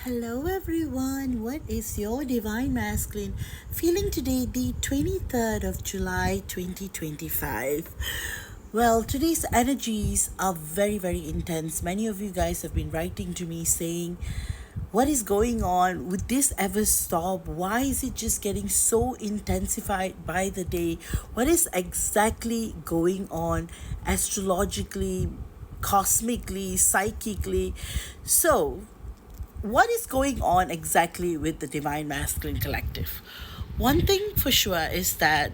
Hello everyone, what is your divine masculine feeling today, the 23rd of July 2025? Well, today's energies are very, very intense. Many of you guys have been writing to me saying, what is going on? Would this ever stop? Why is it just getting so intensified by the day? What is exactly going on astrologically, cosmically, psychically? So, what is going on exactly with the Divine Masculine Collective? One thing for sure is that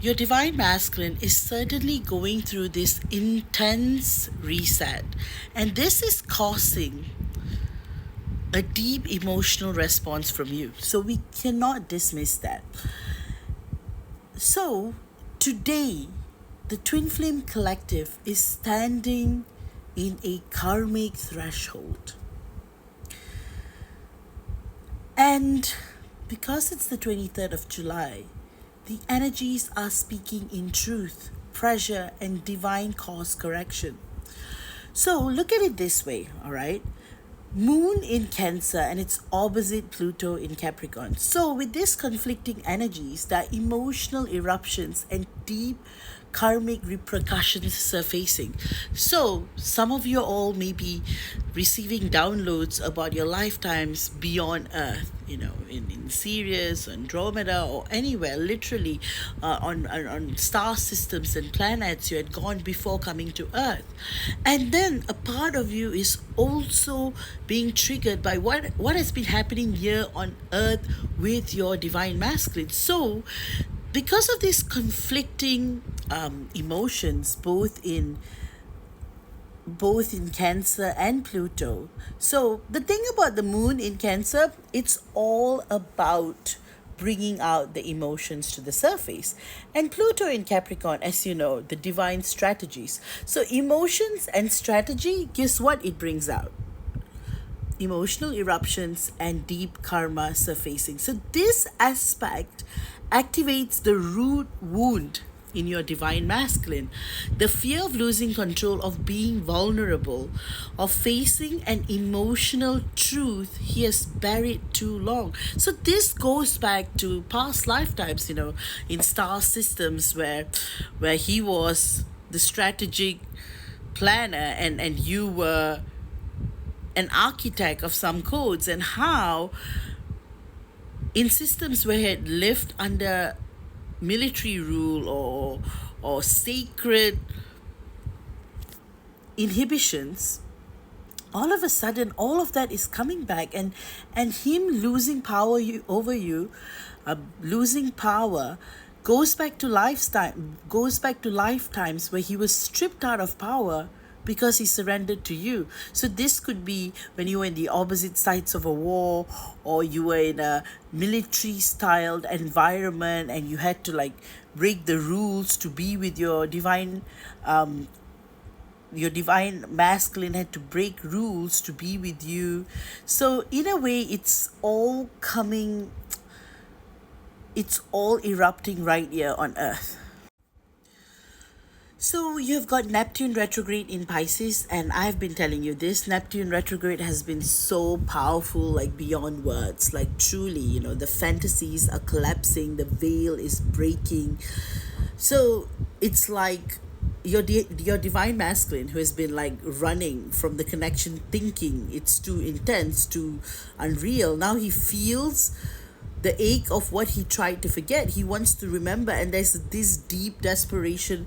your Divine Masculine is certainly going through this intense reset, and this is causing a deep emotional response from you. So we cannot dismiss that. So today, the Twin Flame Collective is standing in a karmic threshold. And because it's the 23rd of July, the energies are speaking in truth, pressure, and divine cause correction. So look at it this way, all right? Moon in Cancer and its opposite Pluto in Capricorn. So, with these conflicting energies, there are emotional eruptions and deep karmic repercussions surfacing. So, some of you all may be receiving downloads about your lifetimes beyond Earth, in Sirius, Andromeda, or anywhere, literally on star systems and planets you had gone before coming to Earth. And then a part of you is also being triggered by what has been happening here on Earth with your Divine Masculine. So, because of these conflicting emotions, both in Cancer and Pluto. So the thing about the moon in Cancer, it's all about bringing out the emotions to the surface. And Pluto in Capricorn, as you know, the divine strategies. So emotions and strategy, guess what it brings out? Emotional eruptions and deep karma surfacing. So this aspect activates the root wound in your Divine Masculine. The fear of losing control, of being vulnerable, of facing an emotional truth he has buried too long. So this goes back to past lifetimes, in star systems where he was the strategic planner and you were an architect of some codes, and how in systems where he had lived under military rule or sacred inhibitions, all of a sudden all of that is coming back, and him losing power over you, losing power goes back to lifetimes where he was stripped out of power because he surrendered to you. So this could be when you were in the opposite sides of a war, or you were in a military styled environment and you had to break the rules to be with your divine masculine had to break rules to be with you. So in a way, it's all erupting right here on Earth. So you've got Neptune retrograde in Pisces, and I've been telling you this Neptune retrograde has been so powerful, like beyond words. Like truly, the fantasies are collapsing, the veil is breaking. So it's like your Divine Masculine, who has been running from the connection, thinking it's too intense, too unreal. Now he feels the ache of what he tried to forget. He wants to remember, and there's this deep desperation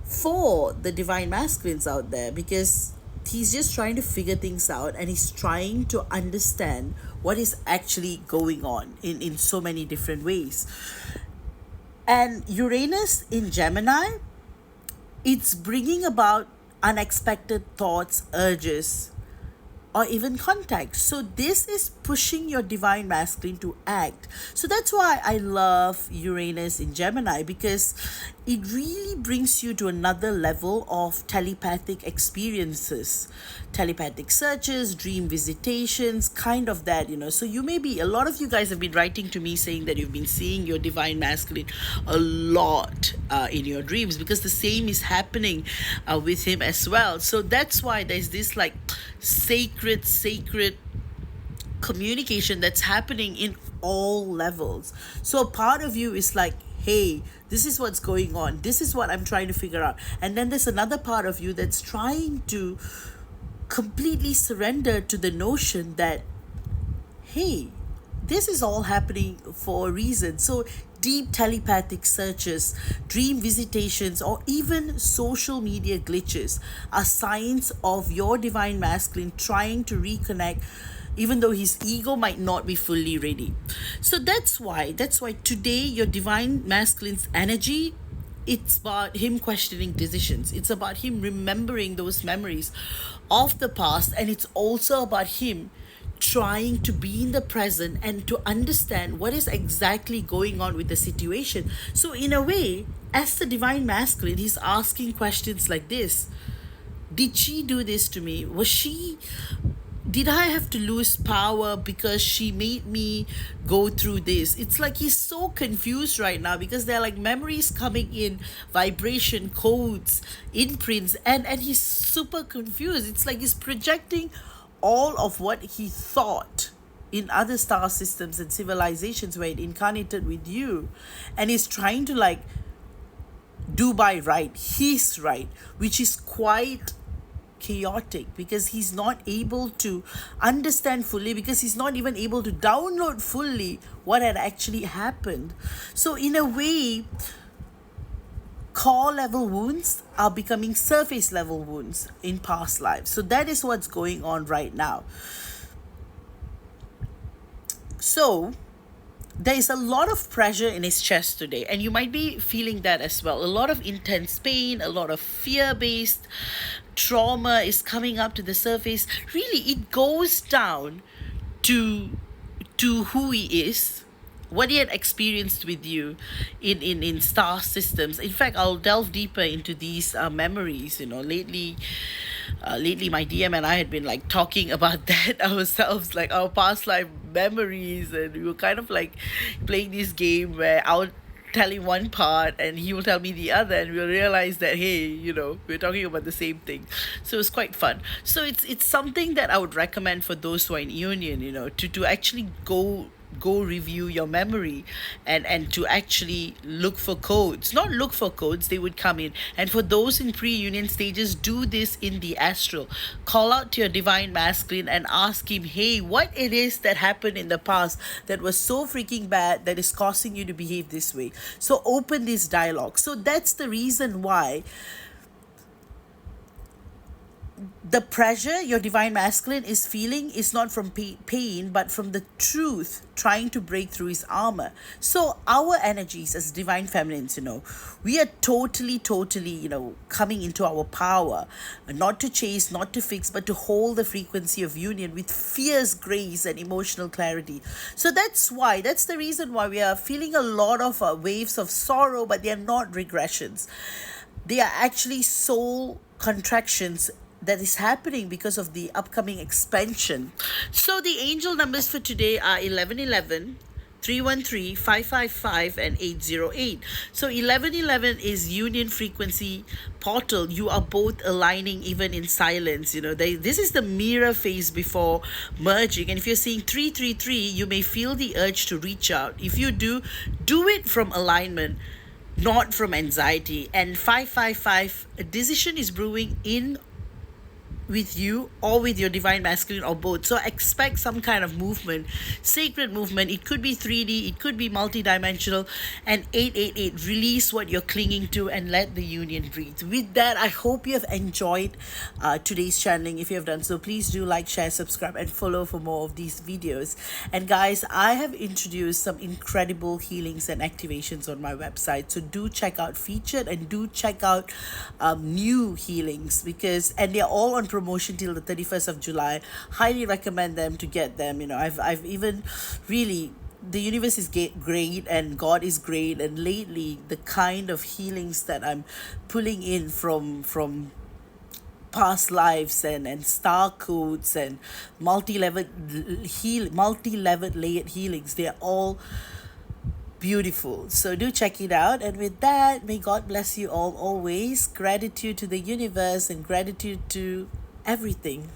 for the Divine Masculines out there, because he's just trying to figure things out, and he's trying to understand what is actually going on in so many different ways. And Uranus in Gemini, it's bringing about unexpected thoughts, urges, or even contact. So this is pushing your Divine Masculine to act. So that's why I love Uranus in Gemini, because it really brings you to another level of telepathic experiences, telepathic searches, dream visitations, kind of that, So you may be, a lot of you guys have been writing to me saying that you've been seeing your divine masculine a lot in your dreams, because the same is happening with him as well. So that's why there's this like sacred communication that's happening in all levels. So a part of you is like, hey, this is what's going on, this is what I'm trying to figure out. And then there's another part of you that's trying to completely surrender to the notion that, hey, this is all happening for a reason. So deep telepathic searches, dream visitations, or even social media glitches are signs of your divine masculine trying to reconnect, even though his ego might not be fully ready. So that's why today your divine masculine's energy, it's about him questioning decisions. It's about him remembering those memories of the past, and it's also about him trying to be in the present and to understand what is exactly going on with the situation. So in a way, as the divine masculine, he's asking questions like this: did she do this to me? Did I have to lose power because she made me go through this? It's like he's so confused right now, because there are like memories coming in, vibration codes, imprints, and he's super confused. It's like he's projecting all of what he thought in other star systems and civilizations where it incarnated with you, and he's trying to like do by right, his right, which is quite chaotic, because he's not able to understand fully, because he's not even able to download fully what had actually happened. So in a way, core level wounds are becoming surface level wounds in past lives. So that is what's going on right now. So there is a lot of pressure in his chest today, and you might be feeling that as well. A lot of intense pain, a lot of fear-based trauma is coming up to the surface. Really, it goes down to who he is, what he had experienced with you in star systems. In fact, I'll delve deeper into these memories. Lately my DM and I had been like talking about that ourselves, like our past life memories, and we were kind of like playing this game where I'll tell him one part and he will tell me the other, and we'll realize that, hey, we're talking about the same thing. So it's quite fun. So it's something that I would recommend for those who are in union, to actually go review your memory, and to actually look for codes. Not look for codes, they would come in. And for those in pre-union stages, do this in the astral. Call out to your divine masculine and ask him, hey, what it is that happened in the past that was so freaking bad that is causing you to behave this way. So open this dialogue. So that's the reason why the pressure your divine masculine is feeling is not from pain, but from the truth trying to break through his armor. So our energies as divine feminines, we are totally, coming into our power, not to chase, not to fix, but to hold the frequency of union with fierce grace and emotional clarity. So that's the reason why we are feeling a lot of waves of sorrow, but they are not regressions. They are actually soul contractions that is happening because of the upcoming expansion. So the angel numbers for today are 1111, 313, 555, and 808. So 1111 is union frequency portal. You are both aligning even in silence. This is the mirror phase before merging. And if you're seeing 333, you may feel the urge to reach out. If you do it from alignment, not from anxiety. And 555, a decision is brewing in with you or with your divine masculine, or both. So expect some kind of movement, sacred movement. It could be 3D, it could be multidimensional. And 888, release what you're clinging to and let the union breathe. With that, I hope you have enjoyed today's channeling. If you have done so, please do like, share, subscribe, and follow for more of these videos. And guys, I have introduced some incredible healings and activations on my website, so do check out featured, and do check out new healings, and they're all on promotion till the 31st of July. Highly recommend them to get them. I've even really the universe is great and God is great, and lately the kind of healings that I'm pulling in from past lives and star codes and multi-level layered healings, they're all beautiful. So do check it out. And with that, may God bless you all always. Gratitude to the universe and gratitude to everything.